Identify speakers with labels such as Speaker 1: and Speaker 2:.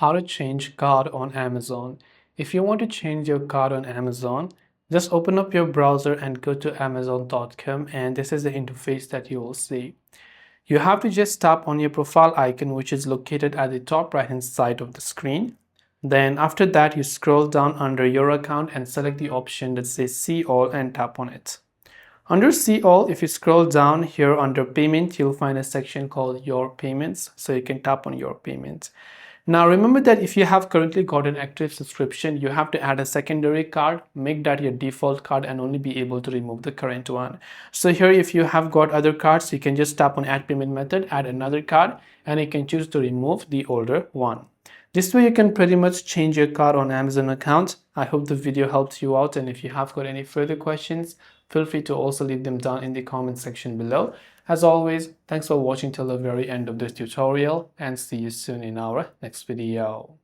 Speaker 1: How to change card on Amazon. If you want to change your card on Amazon, just open up your browser and go to amazon.com, and this is the interface that you will see. You have to just tap on your profile icon, which is located at the top right hand side of the screen. Then after that, you scroll down under your account and select the option that says see all and tap on it. Under see all, if you scroll down here under payment, you'll find a section called your payments, so you can tap on your payments. Now remember that if you have currently got an active subscription, you have to add a secondary card, make that your default card, and only be able to remove the current one. So here, if you have got other cards, you can just tap on add payment method, add another card, and you can choose to remove the older one. This way you can pretty much change your card on Amazon account. I hope the video helped you out, and if you have got any further questions, feel free to also leave them down in the comment section below. As always, thanks for watching till the very end of this tutorial, and see you soon in our next video.